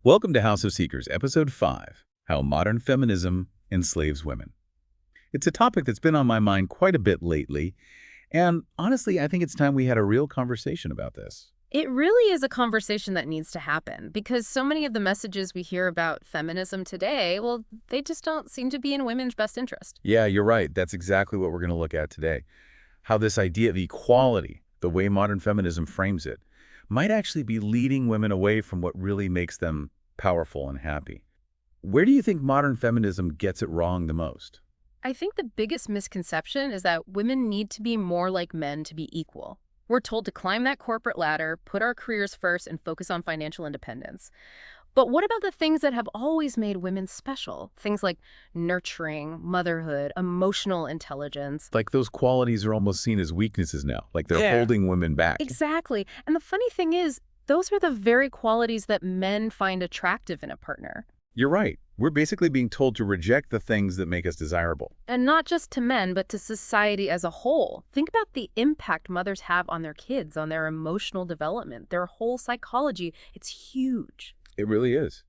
Welcome to House of Seekers, Episode 5, How Modern Feminism Enslaves Women. It's a topic that's been on my mind quite a bit lately, and honestly, I think it's time we had a real conversation about this. It really is a conversation that needs to happen because so many of the messages we hear about feminism today, well, they just don't seem to be in women's best interest. Yeah, you're right. That's exactly what we're going to look at today. How this idea of equality, the way modern feminism frames it, might actually be leading women away from what really makes them powerful and happy. Where do you think modern feminism gets it wrong the most? I think the biggest misconception is that women need to be more like men to be equal. We're told to climb that corporate ladder, put our careers first, and focus on financial independence. But what about the things that have always made women special? Things like nurturing, motherhood, emotional intelligence. Like those qualities are almost seen as weaknesses now, like they're Yeah. holding women back. Exactly. And the funny thing is, those are the very qualities that men find attractive in a partner. You're right. We're basically being told to reject the things that make us desirable. And not just to men, but to society as a whole. Think about the impact mothers have on their kids, on their emotional development, their whole psychology. It's huge. It really is.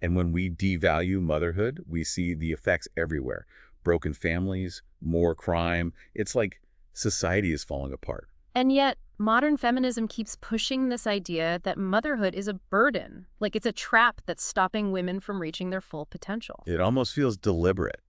And when we devalue motherhood, we see the effects everywhere. Broken families, more crime. It's like society is falling apart. And yet, modern feminism keeps pushing this idea that motherhood is a burden, like it's a trap that's stopping women from reaching their full potential. It almost feels deliberate.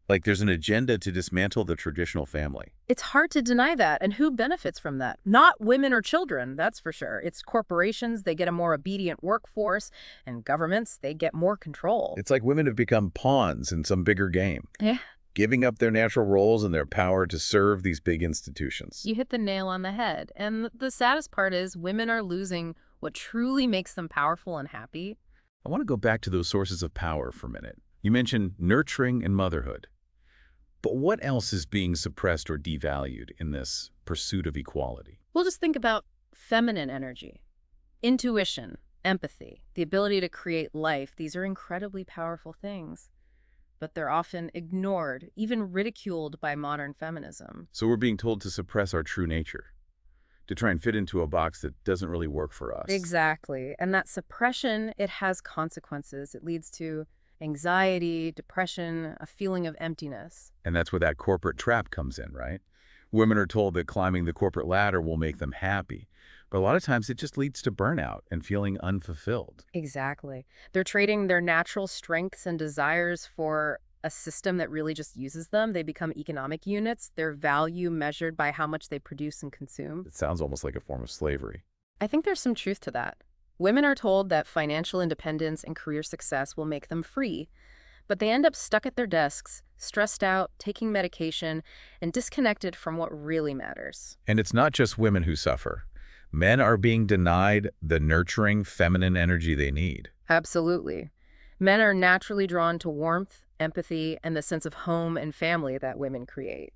Like there's an agenda to dismantle the traditional family. It's hard to deny that, and who benefits from that? Not women or children, that's for sure. It's corporations, they get a more obedient workforce, and governments, they get more control. It's like women have become pawns in some bigger game, Yeah, giving up their natural roles and their power to serve these big institutions. you hit the nail on the head. And the saddest part is women are losing what truly makes them powerful and happy. I want to go back to those sources of power for a minute. You mentioned nurturing and motherhood. But what else is being suppressed or devalued in this pursuit of equality? We'll just think about feminine energy, intuition, empathy, the ability to create life. These are incredibly powerful things, but they're often ignored, even ridiculed by modern feminism. So we're being told to suppress our true nature, to try and fit into a box that doesn't really work for us. Exactly. And that suppression, it has consequences. It leads to anxiety, depression, a feeling of emptiness. And that's where that corporate trap comes in, right? Women are told that climbing the corporate ladder will make them happy. But a lot of times it just leads to burnout and feeling unfulfilled. Exactly. They're trading their natural strengths and desires for a system that really just uses them. They become economic units, their value measured by how much they produce and consume. It sounds almost like a form of slavery. I think there's some truth to that. Women are told that financial independence and career success will make them free, but they end up stuck at their desks, stressed out, taking medication, and disconnected from what really matters. And it's not just women who suffer. Men are being denied the nurturing feminine energy they need. Absolutely. Men are naturally drawn to warmth, empathy, and the sense of home and family that women create.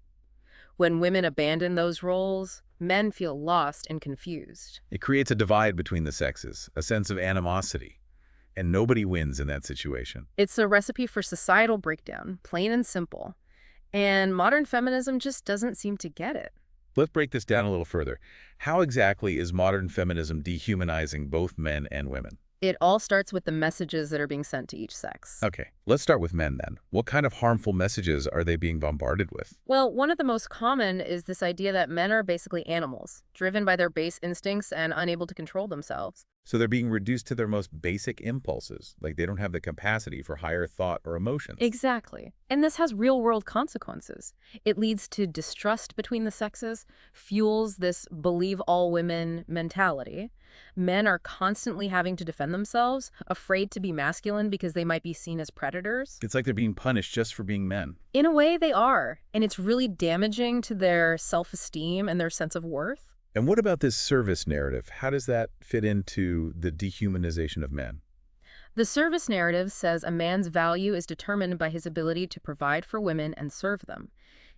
When women abandon those roles, men feel lost and confused. It creates a divide between the sexes, a sense of animosity. And nobody wins in that situation. It's a recipe for societal breakdown, plain and simple. And modern feminism just doesn't seem to get it. Let's break this down a little further. How exactly is modern feminism dehumanizing both men and women? It all starts with the messages that are being sent to each sex. Okay, let's start with men then. What kind of harmful messages are they being bombarded with? Well, one of the most common is this idea that men are basically animals, driven by their base instincts and unable to control themselves. So they're being reduced to their most basic impulses, like they don't have the capacity for higher thought or emotions. Exactly. And this has real-world consequences. It leads to distrust between the sexes, fuels this believe all women mentality. Men are constantly having to defend themselves, afraid to be masculine because they might be seen as predators. It's like they're being punished just for being men. In a way, they are. And it's really damaging to their self-esteem and their sense of worth. And what about this service narrative? How does that fit into the dehumanization of men? The service narrative says a man's value is determined by his ability to provide for women and serve them.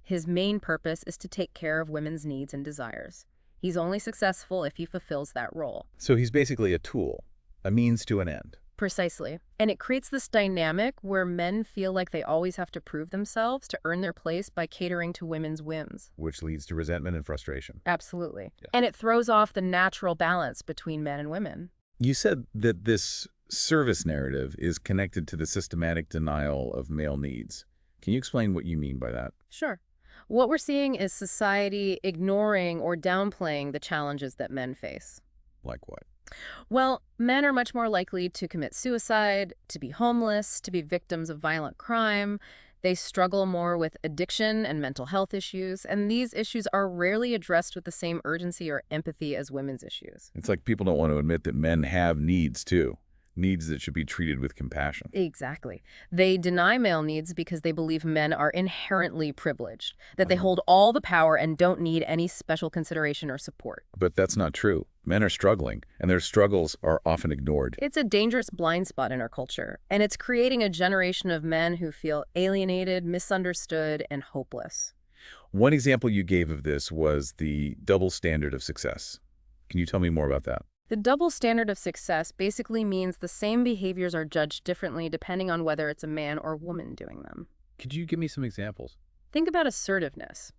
His main purpose is to take care of women's needs and desires. He's only successful if he fulfills that role. So he's basically a tool, a means to an end. Precisely. And it creates this dynamic where men feel like they always have to prove themselves to earn their place by catering to women's whims. Which leads to resentment and frustration. Absolutely. Yeah. And it throws off the natural balance between men and women. You said that this service narrative is connected to the systematic denial of male needs. Can you explain what you mean by that? Sure. What we're seeing is society ignoring or downplaying the challenges that men face. Like what? Well, men are much more likely to commit suicide, to be homeless, to be victims of violent crime. They struggle more with addiction and mental health issues, and these issues are rarely addressed with the same urgency or empathy as women's issues. It's like people don't want to admit that men have needs too, needs that should be treated with compassion. Exactly. They deny male needs because they believe men are inherently privileged, that they Uh-huh. hold all the power and don't need any special consideration or support. But that's not true. Men are struggling, and their struggles are often ignored. It's a dangerous blind spot in our culture, and it's creating a generation of men who feel alienated, misunderstood, and hopeless. One example you gave of this was the double standard of success. Can you tell me more about that? The double standard of success basically means the same behaviors are judged differently depending on whether it's a man or woman doing them. Could you give me some examples? Think about assertiveness.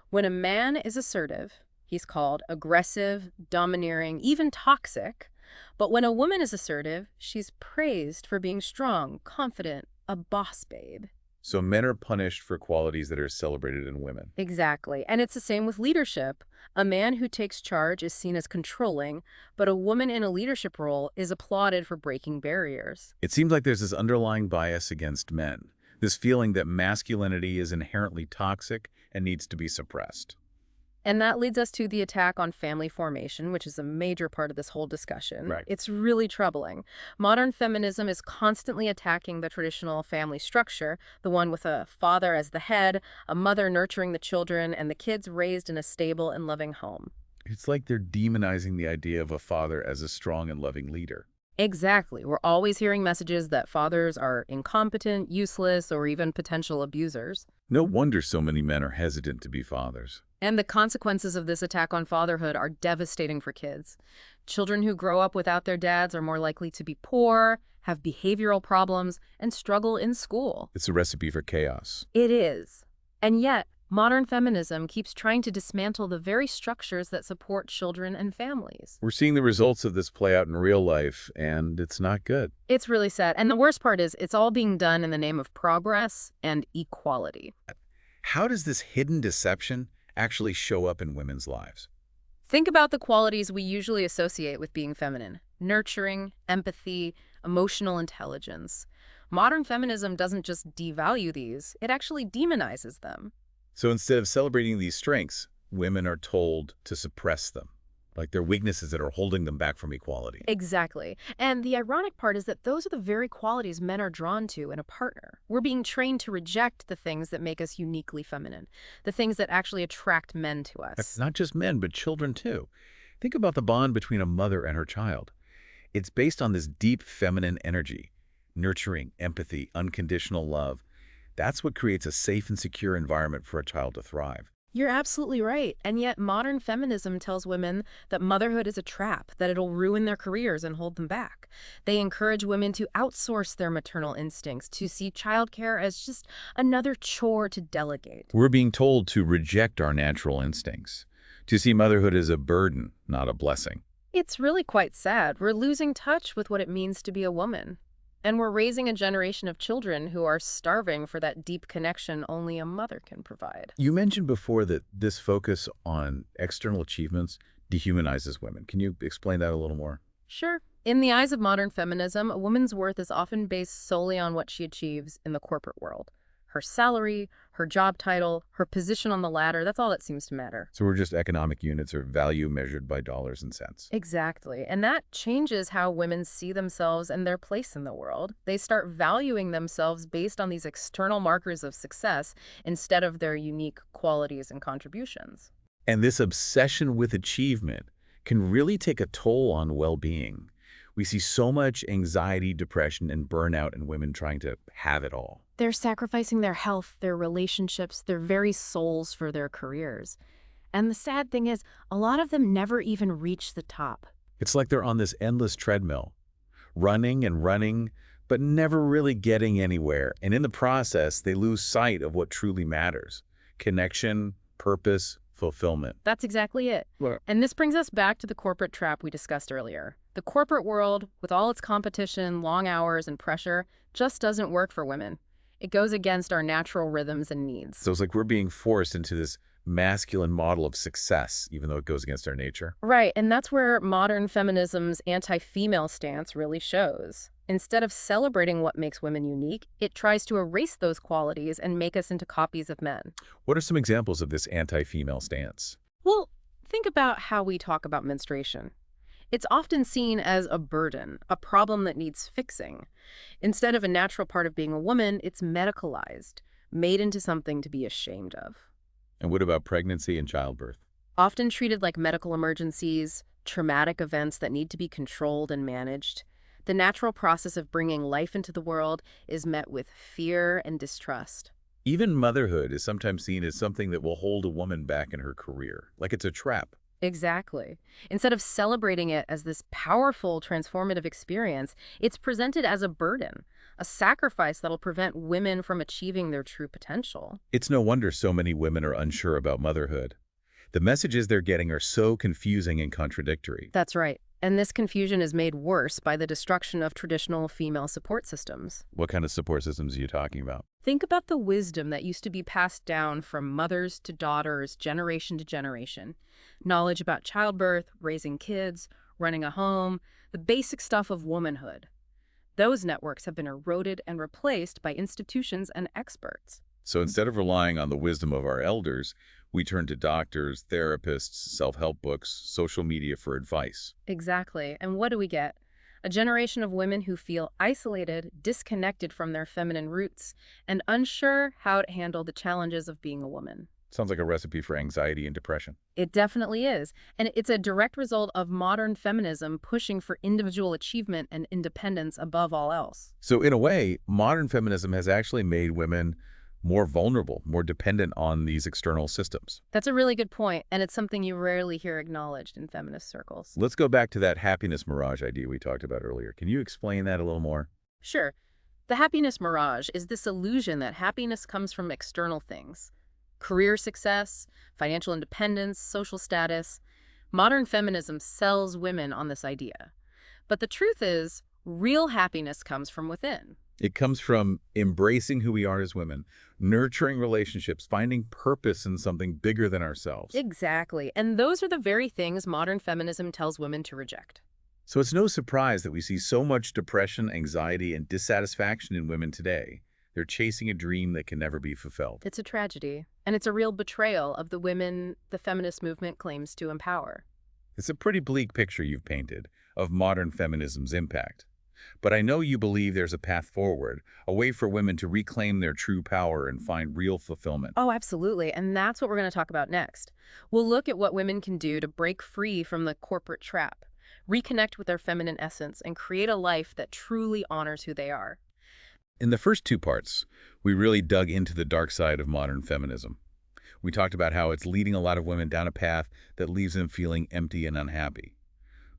When a man is assertive, he's called aggressive, domineering, even toxic. But when a woman is assertive, she's praised for being strong, confident, a boss babe. So men are punished for qualities that are celebrated in women. Exactly. And it's the same with leadership. A man who takes charge is seen as controlling, but a woman in a leadership role is applauded for breaking barriers. It seems like there's this underlying bias against men, this feeling that masculinity is inherently toxic and needs to be suppressed. And that leads us to the attack on family formation, which is a major part of this whole discussion. Right. It's really troubling. Modern feminism is constantly attacking the traditional family structure, the one with a father as the head, a mother nurturing the children, and the kids raised in a stable and loving home. It's like they're demonizing the idea of a father as a strong and loving leader. Exactly. We're always hearing messages that fathers are incompetent, useless, or even potential abusers. No wonder so many men are hesitant to be fathers. And the consequences of this attack on fatherhood are devastating for kids. Children who grow up without their dads are more likely to be poor, have behavioral problems, and struggle in school. It's a recipe for chaos. It is. And yet, modern feminism keeps trying to dismantle the very structures that support children and families. We're seeing the results of this play out in real life, and it's not good. It's really sad. And the worst part is it's all being done in the name of progress and equality. How does this hidden deception actually show up in women's lives? Think about the qualities we usually associate with being feminine: nurturing, empathy, emotional intelligence. Modern feminism doesn't just devalue these, it actually demonizes them. So instead of celebrating these strengths, women are told to suppress them, like they're weaknesses that are holding them back from equality. Exactly. And the ironic part is that those are the very qualities men are drawn to in a partner. We're being trained to reject the things that make us uniquely feminine, the things that actually attract men to us. Not just men, but children too. Think about the bond between a mother and her child. It's based on this deep feminine energy, nurturing, empathy, unconditional love. That's what creates a safe and secure environment for a child to thrive. You're absolutely right. And yet modern feminism tells women that motherhood is a trap, that it'll ruin their careers and hold them back. They encourage women to outsource their maternal instincts, to see childcare as just another chore to delegate. We're being told to reject our natural instincts, to see motherhood as a burden, not a blessing. It's really quite sad. We're losing touch with what it means to be a woman. And we're raising a generation of children who are starving for that deep connection only a mother can provide. You mentioned before that this focus on external achievements dehumanizes women. Can you explain that a little more? Sure. In the eyes of modern feminism, a woman's worth is often based solely on what she achieves in the corporate world. Her salary, her job title, her position on the ladder, that's all that seems to matter. So we're just economic units or value measured by dollars and cents. Exactly. And that changes how women see themselves and their place in the world. They start valuing themselves based on these external markers of success instead of their unique qualities and contributions. And this obsession with achievement can really take a toll on well-being. We see so much anxiety, depression, and burnout in women trying to have it all. They're sacrificing their health, their relationships, their very souls for their careers. And the sad thing is, a lot of them never even reach the top. It's like they're on this endless treadmill, running and running, but never really getting anywhere. And in the process, they lose sight of what truly matters: connection, purpose, fulfillment. That's exactly it. Well, And this brings us back to the corporate trap we discussed earlier. The corporate world, with all its competition, long hours, and pressure, just doesn't work for women. It goes against our natural rhythms and needs. So it's like we're being forced into this masculine model of success, even though it goes against our nature. Right, and that's where modern feminism's anti-female stance really shows. Instead of celebrating what makes women unique, it tries to erase those qualities and make us into copies of men. What are some examples of this anti-female stance? Well, think about how we talk about menstruation. It's often seen as a burden, a problem that needs fixing. Instead of a natural part of being a woman, it's medicalized, made into something to be ashamed of. And what about pregnancy and childbirth? Often treated like medical emergencies, traumatic events that need to be controlled and managed, the natural process of bringing life into the world is met with fear and distrust. Even motherhood is sometimes seen as something that will hold a woman back in her career, like it's a trap. Exactly. Instead of celebrating it as this powerful, transformative experience, it's presented as a burden, a sacrifice that'll prevent women from achieving their true potential. It's no wonder so many women are unsure about motherhood. The messages they're getting are so confusing and contradictory. That's right. And this confusion is made worse by the destruction of traditional female support systems. What kind of support systems are you talking about? Think about the wisdom that used to be passed down from mothers to daughters, generation to generation. Knowledge about childbirth, raising kids, running a home, the basic stuff of womanhood. Those networks have been eroded and replaced by institutions and experts. So instead of relying on the wisdom of our elders, we turn to doctors, therapists, self-help books, social media for advice. Exactly. And what do we get? A generation of women who feel isolated, disconnected from their feminine roots, and unsure how to handle the challenges of being a woman. Sounds like a recipe for anxiety and depression. It definitely is. And it's a direct result of modern feminism pushing for individual achievement and independence above all else. So in a way, modern feminism has actually made women more vulnerable, more dependent on these external systems. That's a really good point, and it's something you rarely hear acknowledged in feminist circles. Let's go back to that happiness mirage idea we talked about earlier. Can you explain that a little more? Sure. The happiness mirage is this illusion that happiness comes from external things. Career success, financial independence, social status. Modern feminism sells women on this idea. But the truth is, real happiness comes from within. It comes from embracing who we are as women, nurturing relationships, finding purpose in something bigger than ourselves. Exactly. And those are the very things modern feminism tells women to reject. So it's no surprise that we see so much depression, anxiety, and dissatisfaction in women today. They're chasing a dream that can never be fulfilled. It's a tragedy, and it's a real betrayal of the women the feminist movement claims to empower. It's a pretty bleak picture you've painted of modern feminism's impact. But I know you believe there's a path forward, a way for women to reclaim their true power and find real fulfillment. Oh, absolutely. And that's what we're going to talk about next. We'll look at what women can do to break free from the corporate trap, reconnect with their feminine essence, and create a life that truly honors who they are. In the first two parts, we really dug into the dark side of modern feminism. We talked about how it's leading a lot of women down a path that leaves them feeling empty and unhappy.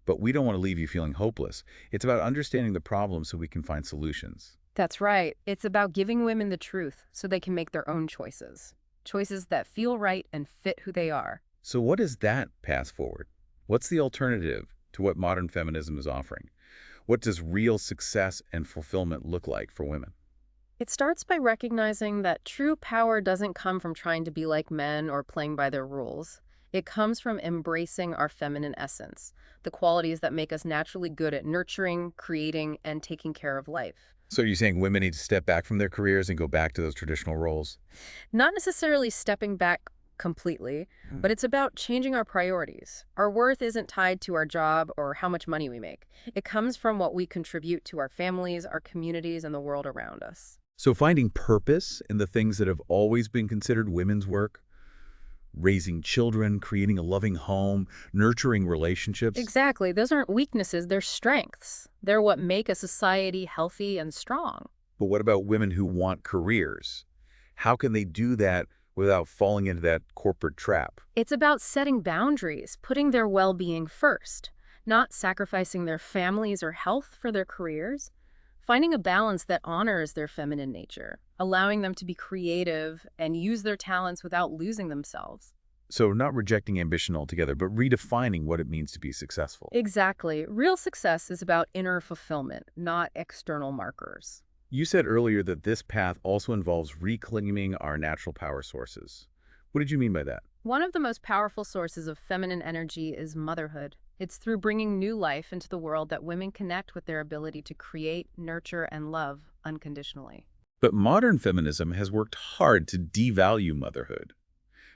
But we don't want to leave you feeling hopeless. It's about understanding the problem so we can find solutions. That's right. It's about giving women the truth so they can make their own choices. Choices that feel right and fit who they are. So what is that path forward? What's the alternative to what modern feminism is offering? What does real success and fulfillment look like for women? It starts by recognizing that true power doesn't come from trying to be like men or playing by their rules. It comes from embracing our feminine essence, the qualities that make us naturally good at nurturing, creating, and taking care of life. So you're saying women need to step back from their careers and go back to those traditional roles? Not necessarily stepping back completely, but it's about changing our priorities. Our worth isn't tied to our job or how much money we make. It comes from what we contribute to our families, our communities, and the world around us. So finding purpose in the things that have always been considered women's work, raising children, creating a loving home, nurturing relationships. Exactly. Those aren't weaknesses, they're strengths. They're what make a society healthy and strong. But what about women who want careers? How can they do that without falling into that corporate trap? It's about setting boundaries, putting their well-being first, not sacrificing their families or health for their careers. Finding a balance that honors their feminine nature, allowing them to be creative and use their talents without losing themselves. So not rejecting ambition altogether, but redefining what it means to be successful. Exactly. Real success is about inner fulfillment, not external markers. You said earlier that this path also involves reclaiming our natural power sources. What did you mean by that? One of the most powerful sources of feminine energy is motherhood. It's through bringing new life into the world that women connect with their ability to create, nurture, and love unconditionally. But modern feminism has worked hard to devalue motherhood,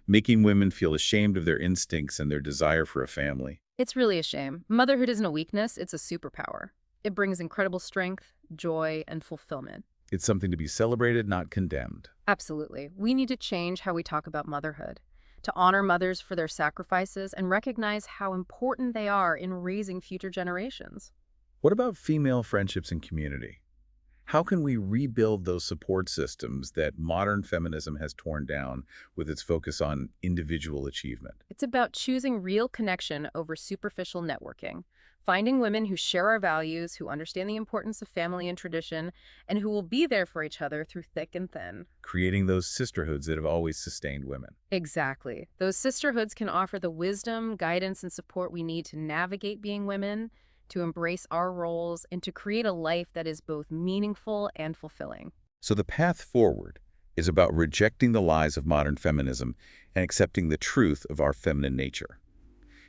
making women feel ashamed of their instincts and their desire for a family. It's really a shame. Motherhood isn't a weakness, it's a superpower. It brings incredible strength, joy, and fulfillment. It's something to be celebrated, not condemned. Absolutely. We need to change how we talk about motherhood, to honor mothers for their sacrifices and recognize how important they are in raising future generations. What about female friendships and community? How can we rebuild those support systems that modern feminism has torn down with its focus on individual achievement? It's about choosing real connection over superficial networking, finding women who share our values, who understand the importance of family and tradition, and who will be there for each other through thick and thin. Creating those sisterhoods that have always sustained women. Exactly. Those sisterhoods can offer the wisdom, guidance, and support we need to navigate being women, to embrace our roles, and to create a life that is both meaningful and fulfilling. So the path forward is about rejecting the lies of modern feminism and accepting the truth of our feminine nature.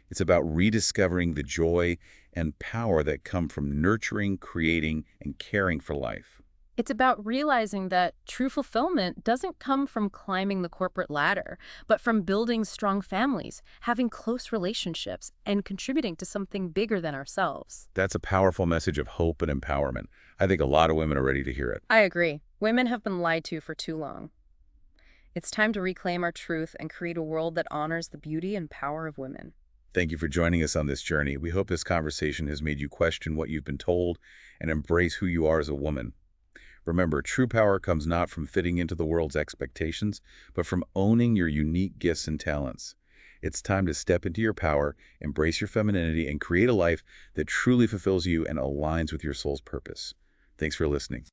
It's about rediscovering the joy and power that come from nurturing, creating, and caring for life. It's about realizing that true fulfillment doesn't come from climbing the corporate ladder, but from building strong families, having close relationships, and contributing to something bigger than ourselves. That's a powerful message of hope and empowerment. I think a lot of women are ready to hear it. I agree. Women have been lied to for too long. It's time to reclaim our truth and create a world that honors the beauty and power of women. Thank you for joining us on this journey. We hope this conversation has made you question what you've been told and embrace who you are as a woman. Remember, true power comes not from fitting into the world's expectations, but from owning your unique gifts and talents. It's time to step into your power, embrace your femininity, and create a life that truly fulfills you and aligns with your soul's purpose. Thanks for listening.